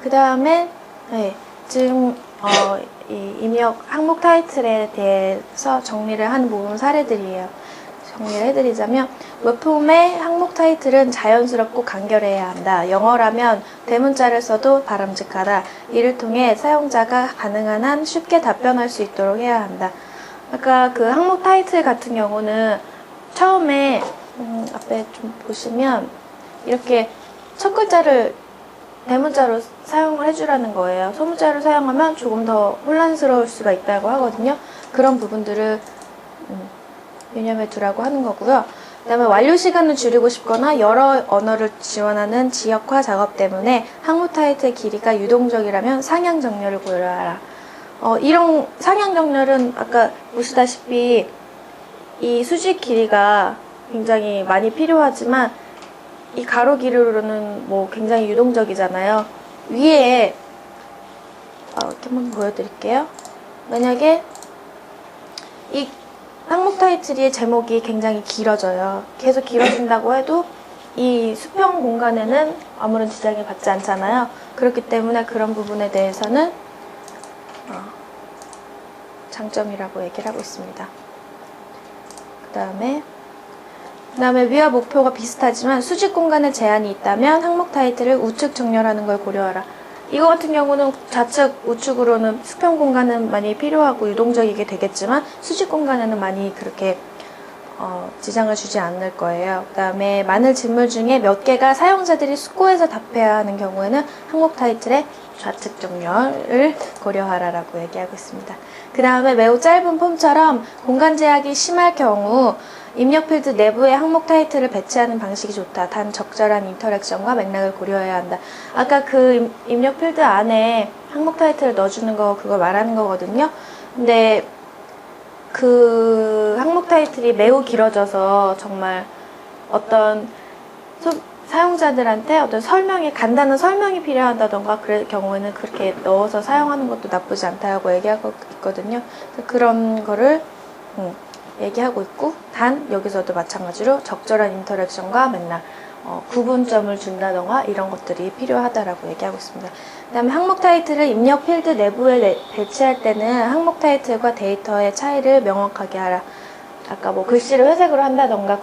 그 다음에 지금 이 입력 항목 타이틀에 대해서 정리를 한 부분 사례들이에요. 정리를 해드리자면 웹폼의 항목 타이틀은 자연스럽고 간결해야 한다. 영어라면 대문자를 써도 바람직하다. 이를 통해 사용자가 가능한 한 쉽게 답변할 수 있도록 해야 한다. 아까 그 항목 타이틀 같은 경우는 처음에 앞에 좀 보시면 이렇게 첫 글자를 대문자로 사용을 해주라는 거예요. 소문자로 사용하면 조금 더 혼란스러울 수가 있다고 하거든요. 그런 부분들을 유념해 두라고 하는 거고요. 그 다음에 완료 시간을 줄이고 싶거나 여러 언어를 지원하는 지역화 작업 때문에 항목 타이틀 길이가 유동적이라면 상향 정렬을 고려하라. 이런 상향 정렬은 아까 보시다시피 이 수직 길이가 굉장히 많이 필요하지만 이 가로 길이로는 뭐 굉장히 유동적이잖아요. 위에 이렇게 한번 보여드릴게요. 만약에 이 항목 타이틀의 제목이 굉장히 길어져요. 계속 길어진다고 해도 이 수평 공간에는 아무런 지장이 받지 않잖아요. 그렇기 때문에 그런 부분에 대해서는 장점이라고 얘기를 하고 있습니다. 그 다음에 위와 목표가 비슷하지만 수직 공간에 제한이 있다면 항목 타이틀을 우측 정렬하는 걸 고려하라. 이거 같은 경우는 좌측, 우측으로는 수평 공간은 많이 필요하고 유동적이게 되겠지만 수직 공간에는 많이 그렇게 지장을 주지 않을 거예요. 그 다음에 많은 질문 중에 몇 개가 사용자들이 숙고해서 답해야 하는 경우에는 항목 타이틀의 좌측 정렬을 고려하라라고 얘기하고 있습니다. 그 다음에 매우 짧은 폼처럼 공간 제약이 심할 경우 입력 필드 내부에 항목 타이틀을 배치하는 방식이 좋다. 단 적절한 인터랙션과 맥락을 고려해야 한다. 아까 그 입력 필드 안에 항목 타이틀을 넣어주는 거 그걸 말하는 거거든요. 근데 그 항목 타이틀이 매우 길어져서 정말 어떤 사용자들한테 어떤 간단한 설명이 필요하다던가 그럴 경우에는 그렇게 넣어서 사용하는 것도 나쁘지 않다고 얘기하고 있거든요. 그런 거를 얘기하고 있고, 단 여기서도 마찬가지로 적절한 인터랙션과 맥락, 구분점을 준다던가 이런 것들이 필요하다라고 얘기하고 있습니다. 그 다음에 항목 타이틀을 입력 필드 내부에 배치할 때는 항목 타이틀과 데이터의 차이를 명확하게 하라. 아까 뭐 글씨를 회색으로 한다던가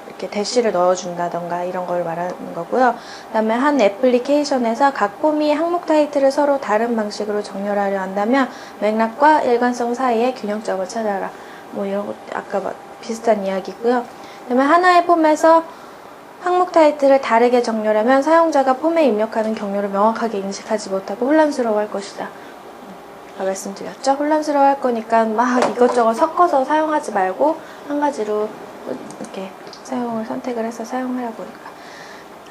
이렇게 대시를 넣어준다던가 이런 걸 말하는 거고요. 그 다음에 한 애플리케이션에서 각 폼이 항목 타이틀을 서로 다른 방식으로 정렬하려 한다면 맥락과 일관성 사이에 균형점을 찾아라. 뭐 이런 것 아까 비슷한 이야기고요. 그다음에 하나의 폼에서 항목 타이틀을 다르게 정렬하면 사용자가 폼에 입력하는 경로를 명확하게 인식하지 못하고 혼란스러워할 것이다. 말씀드렸죠? 혼란스러워할 거니까 막 이것저것 섞어서 사용하지 말고 한 가지로 이렇게 선택을 해서 사용하라고 하니까.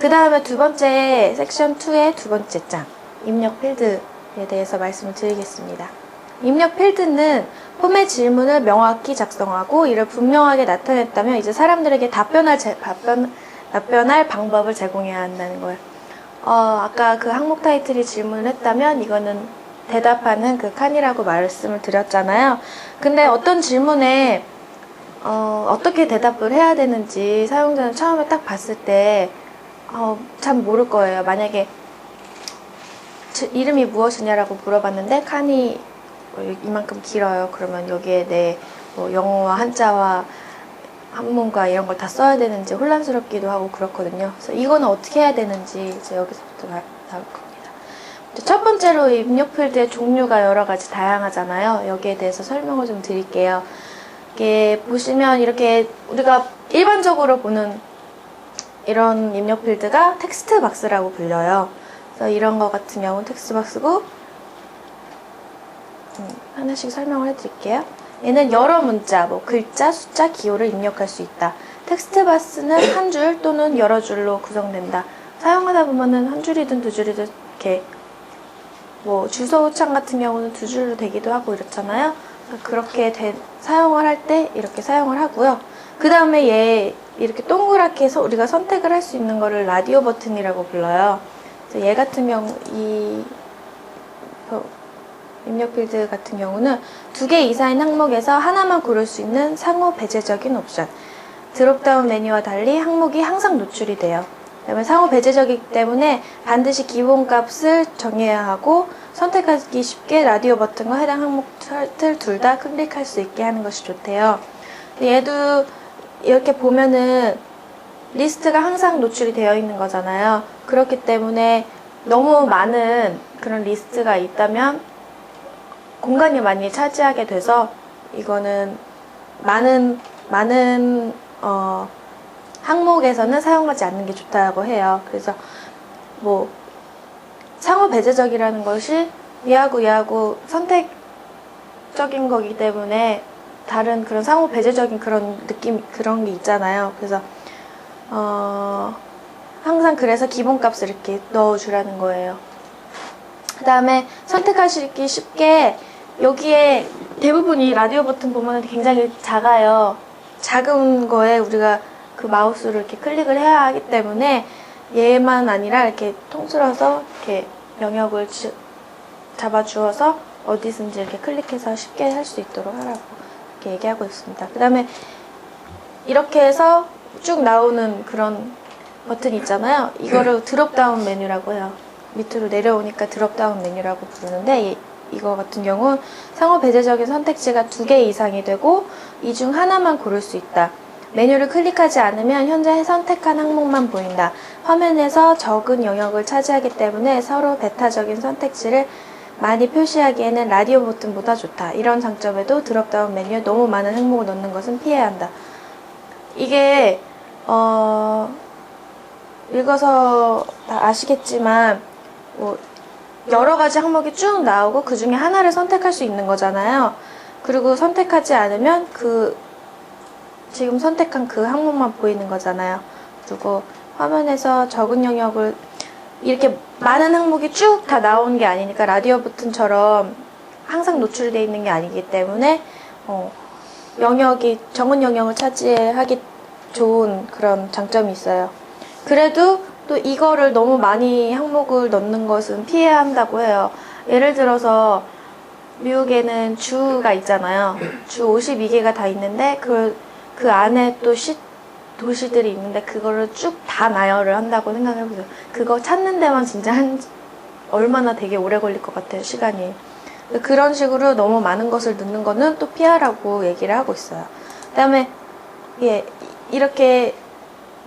그 다음에 두 번째 섹션 2의 두 번째 장 입력 필드에 대해서 말씀을 드리겠습니다. 입력 필드는 폼의 질문을 명확히 작성하고 이를 분명하게 나타냈다면 이제 사람들에게 답변할 방법을 제공해야 한다는 거예요. 아까 그 항목 타이틀이 질문을 했다면 이거는 대답하는 그 칸이라고 말씀을 드렸잖아요. 근데 어떤 질문에 어떻게 대답을 해야 되는지 사용자는 처음에 딱 봤을 때 참 모를 거예요. 만약에 이름이 무엇이냐라고 물어봤는데 칸이 이만큼 길어요. 그러면 여기에 내 영어와 한자와 한문과 이런 걸 다 써야 되는지 혼란스럽기도 하고 그렇거든요. 그래서 이거는 어떻게 해야 되는지 이제 여기서부터 나올 겁니다. 첫 번째로 입력 필드의 종류가 여러 가지 다양하잖아요. 여기에 대해서 설명을 좀 드릴게요. 이렇게 보시면 이렇게 우리가 일반적으로 보는 이런 입력 필드가 텍스트 박스라고 불려요. 그래서 이런 거 같은 경우는 텍스트 박스고 하나씩 설명을 해드릴게요. 얘는 여러 문자, 글자, 숫자, 기호를 입력할 수 있다. 텍스트 박스는 한 줄 또는 여러 줄로 구성된다. 사용하다 보면은 한 줄이든 두 줄이든 이렇게 주소 창 같은 경우는 두 줄로 되기도 하고 이렇잖아요. 그렇게 사용을 할 때 이렇게 사용을 하고요. 그 다음에 얘 이렇게 동그랗게 해서 우리가 선택을 할 수 있는 거를 라디오 버튼이라고 불러요. 그래서 얘 같은 경우 입력 필드 같은 경우는 2개 이상의 항목에서 하나만 고를 수 있는 상호 배제적인 옵션. 드롭다운 메뉴와 달리 항목이 항상 노출이 돼요. 그다음에 상호 배제적이기 때문에 반드시 기본값을 정해야 하고 선택하기 쉽게 라디오 버튼과 해당 항목 타이틀 둘 다 클릭할 수 있게 하는 것이 좋대요. 얘도 이렇게 보면은 리스트가 항상 노출이 되어 있는 거잖아요. 그렇기 때문에 너무 많은 그런 리스트가 있다면 공간이 많이 차지하게 돼서 이거는 많은 항목에서는 사용하지 않는 게 좋다고 해요. 그래서 뭐 상호 배제적이라는 것이 얘하고 선택적인 거기 때문에 다른 그런 상호 배제적인 그런 느낌 그런 게 있잖아요. 그래서 항상 그래서 기본값을 이렇게 넣어주라는 거예요. 그 다음에 선택하시기 쉽게 여기에 대부분 이 라디오 버튼 보면 굉장히 작아요. 작은 거에 우리가 그 마우스로 이렇게 클릭을 해야 하기 때문에 얘만 아니라 이렇게 통틀어서 이렇게 영역을 잡아주어서 어디든지 이렇게 클릭해서 쉽게 할 수 있도록 하라고 이렇게 얘기하고 있습니다. 그 다음에 이렇게 해서 쭉 나오는 그런 버튼 있잖아요. 이거를 드롭다운 메뉴라고 해요. 밑으로 내려오니까 드롭다운 메뉴라고 부르는데 이거 같은 경우는 상호 배제적인 선택지가 2개 이상이 되고 이 중 하나만 고를 수 있다. 메뉴를 클릭하지 않으면 현재 선택한 항목만 보인다. 화면에서 적은 영역을 차지하기 때문에 서로 배타적인 선택지를 많이 표시하기에는 라디오 버튼보다 좋다. 이런 장점에도 드롭다운 메뉴에 너무 많은 항목을 넣는 것은 피해야 한다. 이게 읽어서 다 아시겠지만 뭐 여러 가지 항목이 쭉 나오고 그 중에 하나를 선택할 수 있는 거잖아요. 그리고 선택하지 않으면 지금 선택한 그 항목만 보이는 거잖아요. 그리고 화면에서 적은 영역을 이렇게 많은 항목이 쭉 다 나오는 게 아니니까 라디오 버튼처럼 항상 노출되어 있는 게 아니기 때문에 적은 영역을 차지하기 좋은 그런 장점이 있어요. 그래도 또 이거를 너무 많이 항목을 넣는 것은 피해야 한다고 해요. 예를 들어서 미국에는 주가 있잖아요. 주 52개가 다 있는데 그 안에 또 도시들이 있는데 그거를 쭉 다 나열을 한다고 생각해보세요. 그거 찾는 데만 진짜 얼마나 되게 오래 걸릴 것 같아요, 시간이. 그런 식으로 너무 많은 것을 넣는 거는 또 피하라고 얘기를 하고 있어요. 그 다음에 이렇게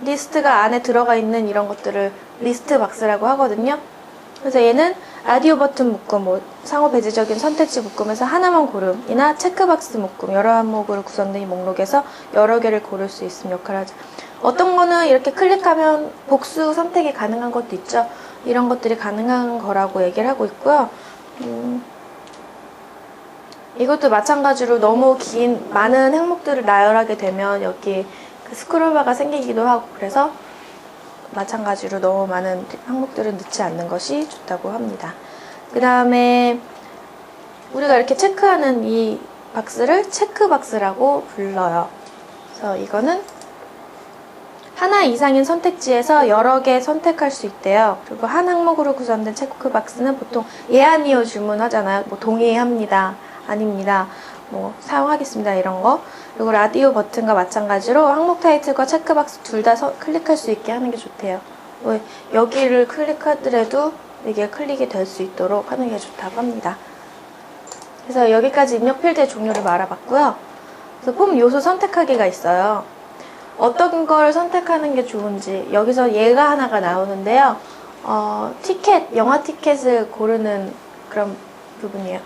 리스트가 안에 들어가 있는 이런 것들을 리스트 박스라고 하거든요. 그래서 얘는 라디오 버튼 묶음, 상호 배제적인 선택지 묶음에서 하나만 고름이나 체크박스 묶음, 여러 항목으로 구성된 이 목록에서 여러 개를 고를 수 있음 역할을 하죠. 어떤 거는 이렇게 클릭하면 복수 선택이 가능한 것도 있죠. 이런 것들이 가능한 거라고 얘기를 하고 있고요. 이것도 마찬가지로 너무 긴 많은 항목들을 나열하게 되면 여기 스크롤바가 생기기도 하고 그래서 마찬가지로 너무 많은 항목들을 넣지 않는 것이 좋다고 합니다. 그 다음에 우리가 이렇게 체크하는 이 박스를 체크박스라고 불러요. 그래서 이거는 하나 이상인 선택지에서 여러 개 선택할 수 있대요. 그리고 한 항목으로 구성된 체크박스는 보통 예 아니요 질문하잖아요. 동의합니다, 아닙니다, 사용하겠습니다 이런 거. 그리고 라디오 버튼과 마찬가지로 항목 타이틀과 체크박스 둘 다 클릭할 수 있게 하는 게 좋대요. 여기를 클릭하더라도 이게 클릭이 될 수 있도록 하는 게 좋다고 합니다. 그래서 여기까지 입력 필드의 종류를 말아봤고요. 그래서 폼 요소 선택하기가 있어요. 어떤 걸 선택하는 게 좋은지 여기서 예가 하나가 나오는데요. 영화 티켓을 고르는 그런 부분이에요.